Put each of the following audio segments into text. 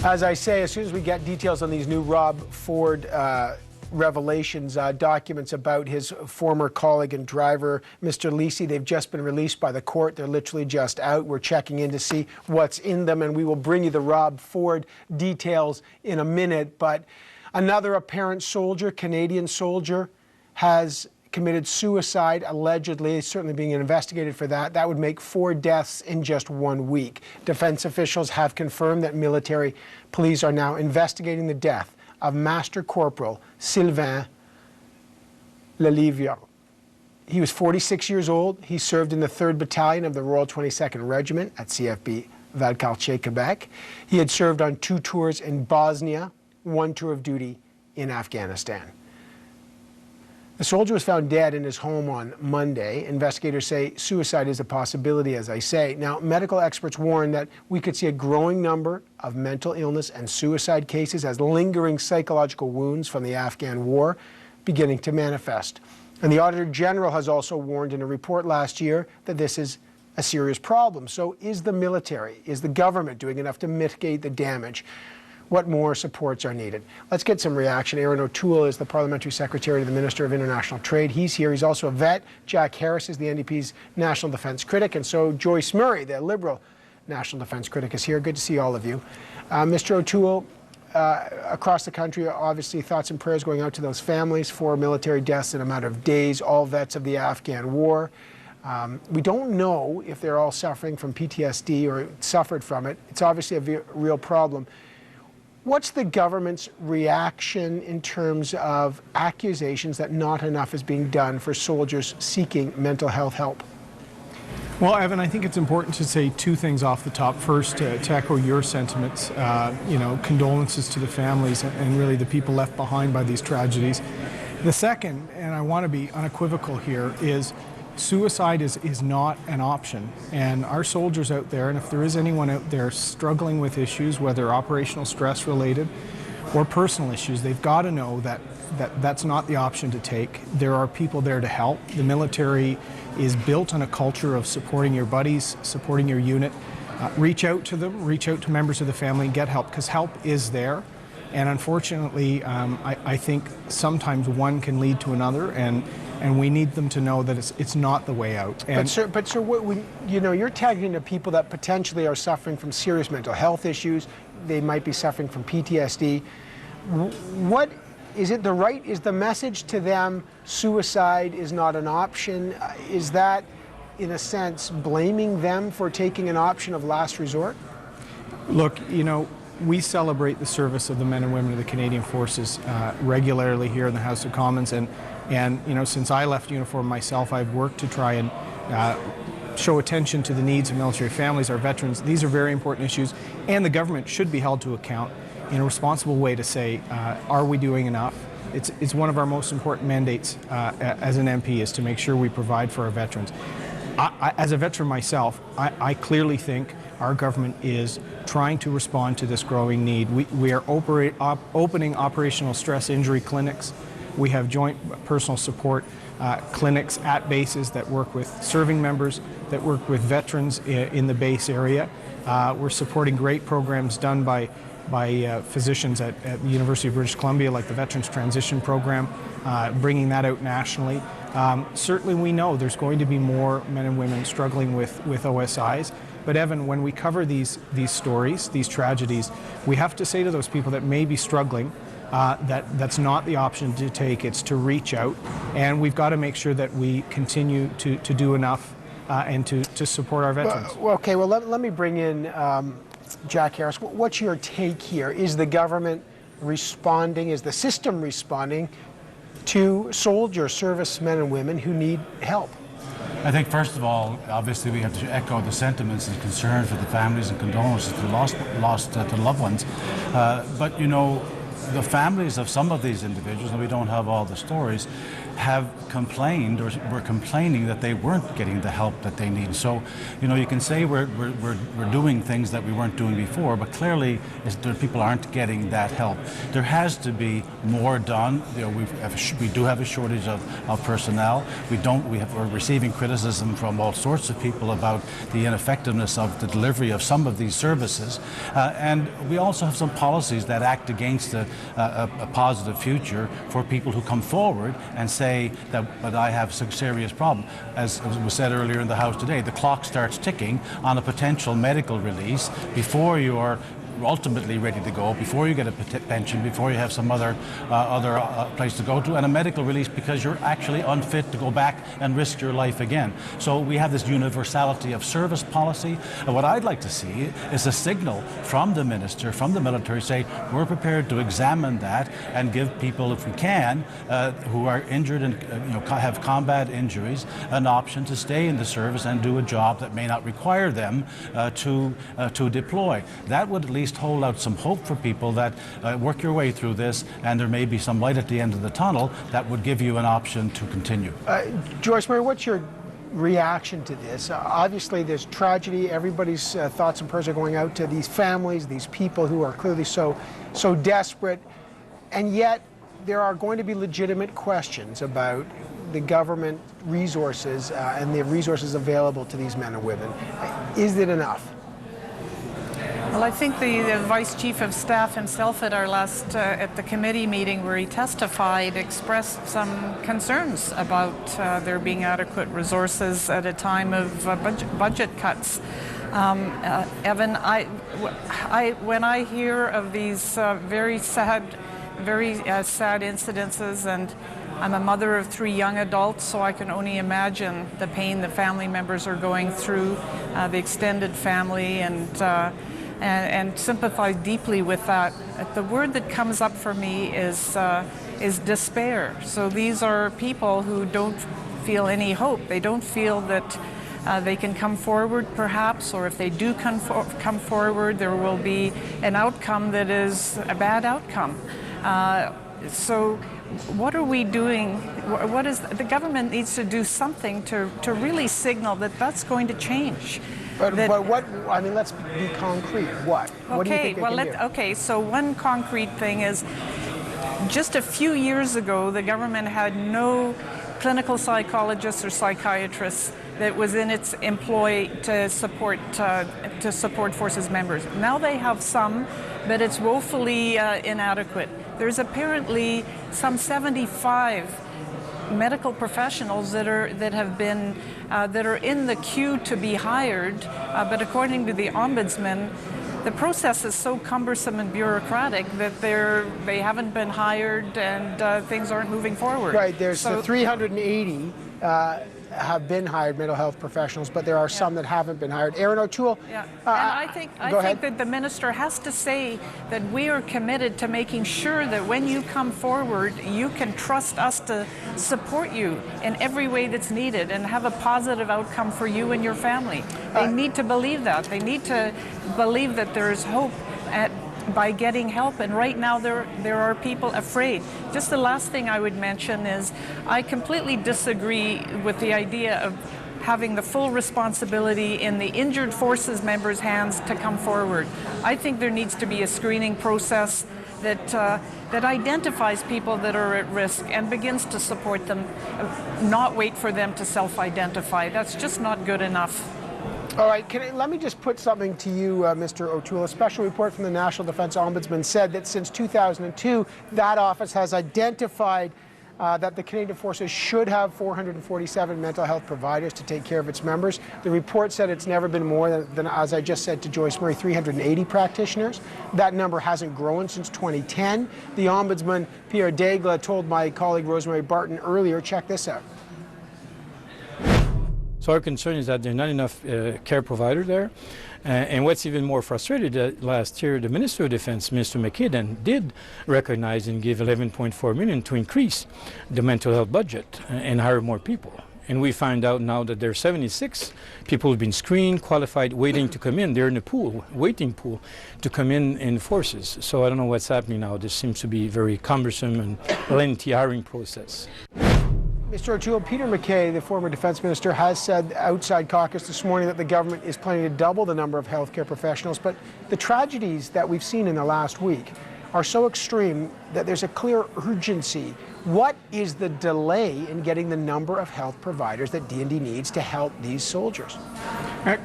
As I say, as soon as we get details on these new Rob Ford revelations, documents about his former colleague and driver, Mr. Lisi, they've just been released by the court. They're literally just out. We're checking in to see what's in them, and we will bring you the Rob Ford details in a minute. But another apparent soldier, Canadian soldier, has committed suicide, allegedly, certainly being investigated for that. That would make 4 deaths in just 1 week. Defense officials have confirmed that military police are now investigating the death of Master Corporal Sylvain Lelivier. He was 46 years old. He served in the 3rd Battalion of the Royal 22nd Regiment at CFB Valcartier, Quebec. He had served on 2 tours in Bosnia, 1 tour of duty in Afghanistan. The soldier was found dead in his home on Monday. Investigators say suicide is a possibility, as I say. Now, medical experts warn that we could see a growing number of mental illness and suicide cases as lingering psychological wounds from the Afghan war beginning to manifest. And the Auditor General has also warned in a report last year that this is a serious problem. So is the military, is the government doing enough to mitigate the damage? What more supports are needed? Let's get some reaction. Aaron O'Toole is the Parliamentary Secretary to the Minister of International Trade. He's here. He's also a vet. Jack Harris is the NDP's National Defence Critic. And so Joyce Murray, the Liberal National Defence Critic, is here. Good to see all of you. Mr. O'Toole, across the country, obviously thoughts and prayers going out to those families. 4 military deaths in a matter of days, all vets of the Afghan war. We don't know if they're all suffering from PTSD or suffered from it. It's obviously a real problem. What's the government's reaction in terms of accusations that not enough is being done for soldiers seeking mental health help? Well, Evan, I think it's important to say 2 things off the top. First, to echo your sentiments, condolences to the families and really the people left behind by these tragedies. The second, and I want to be unequivocal here, is suicide is not an option. And our soldiers out there, and if there is anyone out there struggling with issues, whether operational stress related or personal issues, they've got to know that that's not the option to take. There are people there to help. The military is built on a culture of supporting your buddies, supporting your unit. Reach out to them, reach out to members of the family and get help, because help is there. And unfortunately, I think sometimes one can lead to another, and we need them to know that it's not the way out. And but sir, you're tagging to people that potentially are suffering from serious mental health issues. They might be suffering from PTSD. What is it? Is the message to them suicide is not an option? Is that, in a sense, blaming them for taking an option of last resort? Look, we celebrate the service of the men and women of the Canadian Forces regularly here in the House of Commons, and since I left uniform myself, I've worked to try and show attention to the needs of military families, our veterans. These are very important issues, and the government should be held to account in a responsible way to say, are we doing enough? It's one of our most important mandates as an MP, is to make sure we provide for our veterans. As a veteran myself, I clearly think our government is trying to respond to this growing need. We are opening operational stress injury clinics. We have joint personal support clinics at bases that work with serving members, that work with veterans in the base area. We're supporting great programs done by physicians at the University of British Columbia, like the Veterans Transition Program, bringing that out nationally. Certainly we know there's going to be more men and women struggling with OSIs. But Evan, when we cover these stories, these tragedies, we have to say to those people that may be struggling, that's not the option to take. It's to reach out, and we've got to make sure that we continue to do enough and to support our veterans. Well, let me bring in Jack Harris. What's your take here? Is the government responding? Is the system responding to soldier servicemen and women who need help? I think, first of all, obviously we have to echo the sentiments and concerns for the families and condolences to lost to loved ones. But the families of some of these individuals, and we don't have all the stories, have complained or were complaining that they weren't getting the help that they need. So, you can say we're doing things that we weren't doing before, but clearly people aren't getting that help. There has to be more done. We do have a shortage of personnel. We're receiving criticism from all sorts of people about the ineffectiveness of the delivery of some of these services. And we also have some policies that act against a positive future for people who come forward and say that I have some serious problem. As was said earlier in the House today, the clock starts ticking on a potential medical release before you're ultimately ready to go, before you get a pension, before you have some other place to go to, and a medical release because you're actually unfit to go back and risk your life again. So we have this universality of service policy. And what I'd like to see is a signal from the minister, from the military, say we're prepared to examine that and give people, if we can, who are injured and have combat injuries, an option to stay in the service and do a job that may not require them to deploy. That would at least hold out some hope for people that work your way through this, and there may be some light at the end of the tunnel that would give you an option to continue. Joyce Murray, what's your reaction to this? Obviously, there's tragedy. Everybody's thoughts and prayers are going out to these families, these people who are clearly so desperate, and yet there are going to be legitimate questions about the government resources and the resources available to these men and women. Is it enough? Well, I think the Vice Chief of Staff himself at our last, at the committee meeting where he testified, expressed some concerns about there being adequate resources at a time of budget cuts. Evan, when I hear of these very sad incidences, and I'm a mother of 3 young adults, so I can only imagine the pain the family members are going through, the extended family, and sympathize deeply with that. The word that comes up for me is despair. So these are people who don't feel any hope. They don't feel that they can come forward, perhaps, or if they do come forward, there will be an outcome that is a bad outcome. So what are we doing? The government needs to do something to really signal that that's going to change. But what, I mean, let's be concrete. What? What do you think they can do? Okay, so one concrete thing is, just a few years ago, the government had no clinical psychologists or psychiatrists that was in its employ to support forces members. Now they have some, but it's woefully inadequate. There's apparently some 75 medical professionals that are in the queue to be hired, but according to the Ombudsman, the process is so cumbersome and bureaucratic that they haven't been hired, and things aren't moving forward. Right. There's 380 have been hired mental health professionals, but there are some that haven't been hired. Aaron O'Toole. Yeah. And I think that the minister has to say that we are committed to making sure that when you come forward, you can trust us to support you in every way that's needed and have a positive outcome for you and your family. They need to believe that. They need to believe that there is hope by getting help, and right now there are people afraid. Just the last thing I would mention is I completely disagree with the idea of having the full responsibility in the injured forces members' hands to come forward. I think there needs to be a screening process that identifies people that are at risk and begins to support them, not wait for them to self-identify. That's just not good enough. All right, let me just put something to you, Mr. O'Toole. A special report from the National Defence Ombudsman said that since 2002, that office has identified that the Canadian Forces should have 447 mental health providers to take care of its members. The report said it's never been more than, as I just said to Joyce Murray, 380 practitioners. That number hasn't grown since 2010. The Ombudsman, Pierre Daigle, told my colleague Rosemary Barton earlier, check this out. So our concern is that there are not enough care providers there. And what's even more frustrating, last year the Minister of Defense, Mr. McKinnon, did recognize and give $11.4 million to increase the mental health budget and hire more people. And we find out now that there are 76 people who've been screened, qualified, waiting to come in. They're in the pool, waiting pool, to come in the forces. So I don't know what's happening now. This seems to be very cumbersome and lengthy hiring process. Mr. O'Toole, Peter MacKay, the former defense minister, has said outside caucus this morning that the government is planning to double the number of healthcare professionals. But the tragedies that we've seen in the last week are so extreme that there's a clear urgency. What is the delay in getting the number of health providers that D&D needs to help these soldiers?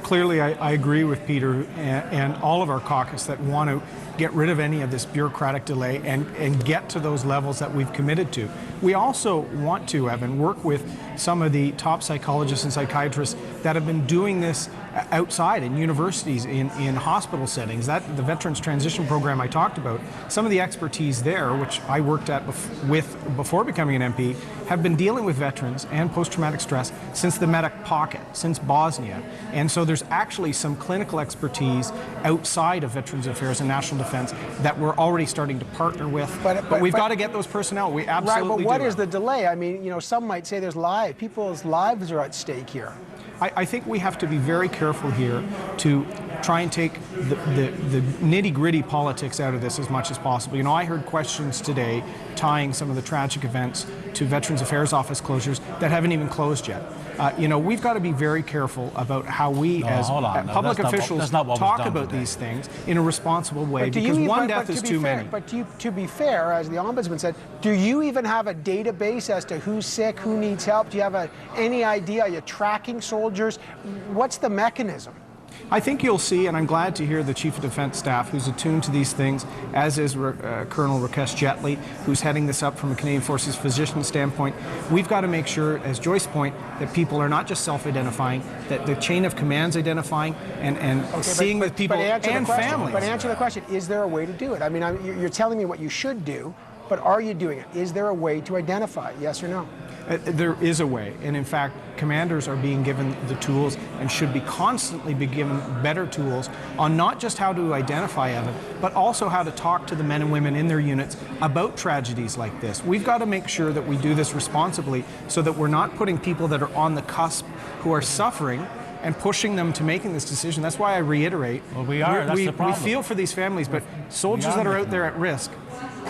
Clearly, I agree with Peter and all of our caucus that want to get rid of any of this bureaucratic delay and get to those levels that we've committed to. We also want to, Evan, work with some of the top psychologists and psychiatrists that have been doing this outside in universities, in hospital settings. That the Veterans Transition Program I talked about, some of the expertise there, which I worked at before becoming an MP, have been dealing with veterans and post-traumatic stress since the medic pocket, since Bosnia. And so there's actually some clinical expertise outside of Veterans Affairs and National Defense that we're already starting to partner with. But we've got to get those personnel. We absolutely right, but what do. is the delay? I mean, you know, some might say there's people's lives are at stake here. I think we have to be very careful here to try and take the nitty-gritty politics out of this as much as possible. You know, I heard questions today tying some of the tragic events to Veterans Affairs Office closures that haven't even closed yet. You know, we've got to be very careful about how we, as public officials, talk about these things in a responsible way, because one death is too many. But to be fair, as the Ombudsman said, do you even have a database as to who's sick, who needs help? Do you have any idea? Are you tracking soldiers? What's the mechanism? I think you'll see, and I'm glad to hear the Chief of Defence Staff, who's attuned to these things, as is Colonel Rakesh Jetley, who's heading this up from a Canadian Forces physician standpoint. We've got to make sure, as Joyce point, that people are not just self-identifying, that the chain of command's identifying and seeing with people and families. But answer the question, is there a way to do it? I mean, you're telling me what you should do, but are you doing it? Is there a way to identify, yes or no? There is a way, and in fact, commanders are being given the tools and should be constantly be given better tools on not just how to identify Evan, but also how to talk to the men and women in their units about tragedies like this. We've got to make sure that we do this responsibly so that we're not putting people that are on the cusp who are suffering and pushing them to making this decision. That's why I reiterate, well, that's the problem. We feel for these families, but soldiers that are out there at risk,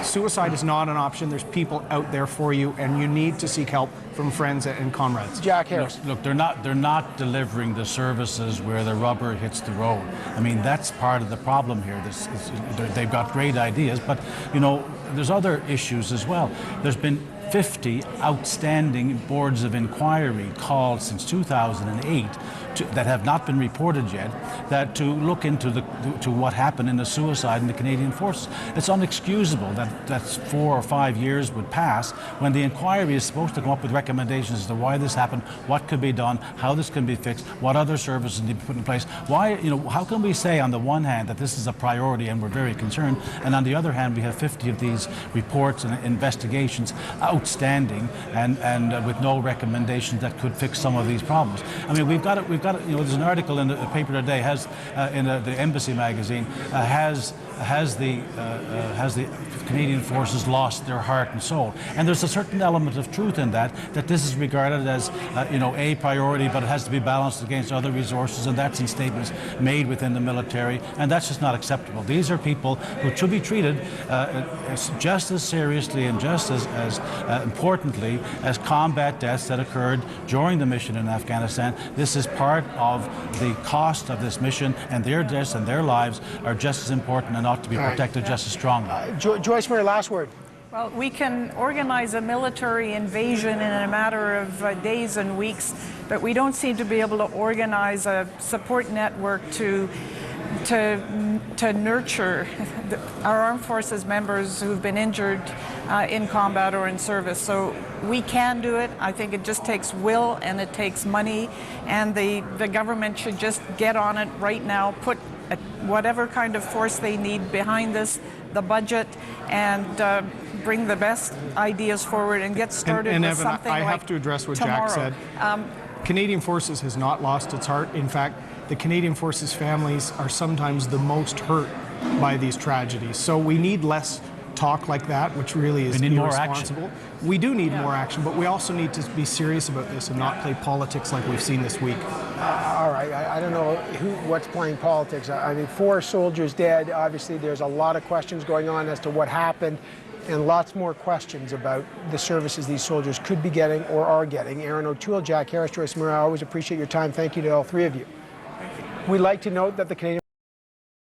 suicide is not an option. There's people out there for you, and you need to seek help from friends and comrades. Jack Harris. Look, they're not delivering the services where the rubber hits the road. I mean, that's part of the problem here. They've got great ideas, but you know, there's other issues as well. There's been 50 outstanding boards of inquiry called since 2008 that have not been reported yet, that to look into to what happened in the suicide in the Canadian Forces. It's unexcusable that 4 or 5 years would pass when the inquiry is supposed to come up with recommendations as to why this happened, what could be done, how this can be fixed, what other services need to be put in place. Why, you know, how can we say on the one hand that this is a priority and we're very concerned, and on the other hand we have 50 of these reports and investigations outstanding and with no recommendations that could fix some of these problems. I mean, we've got to, you know, there's an article in the paper today, in the Embassy magazine, has the Canadian Forces lost their heart and soul? And there's a certain element of truth in that this is regarded as you know, a priority, but it has to be balanced against other resources, and that's in statements made within the military, and that's just not acceptable. These are people who should be treated just as seriously and just as importantly as combat deaths that occurred during the mission in Afghanistan. This is part of the cost of this mission, and their deaths and their lives are just as important and ought to be protected just as strongly. Joyce Murray, last word. Well, we can organize a military invasion in a matter of days and weeks, but we don't seem to be able to organize a support network to nurture our armed forces members who've been injured in combat or in service. So we can do it. I think it just takes will and it takes money, and the government should just get on it right now, put whatever kind of force they need behind this, the budget, and bring the best ideas forward and get started with Evan, something I like have to address what tomorrow. Jack said. Canadian Forces has not lost its heart. In fact, the Canadian Forces families are sometimes the most hurt by these tragedies. So we need less talk like that, which really is We need more action. irresponsible. We do need more action, but we also need to be serious about this and not play politics like we've seen this week. All right, I don't know what's playing politics. I mean, 4 soldiers dead. Obviously, there's a lot of questions going on as to what happened, and lots more questions about the services these soldiers could be getting or are getting. Aaron O'Toole, Jack Harris, Joyce Murray, I always appreciate your time. Thank you to all 3 of you. We'd like to note that the Canadian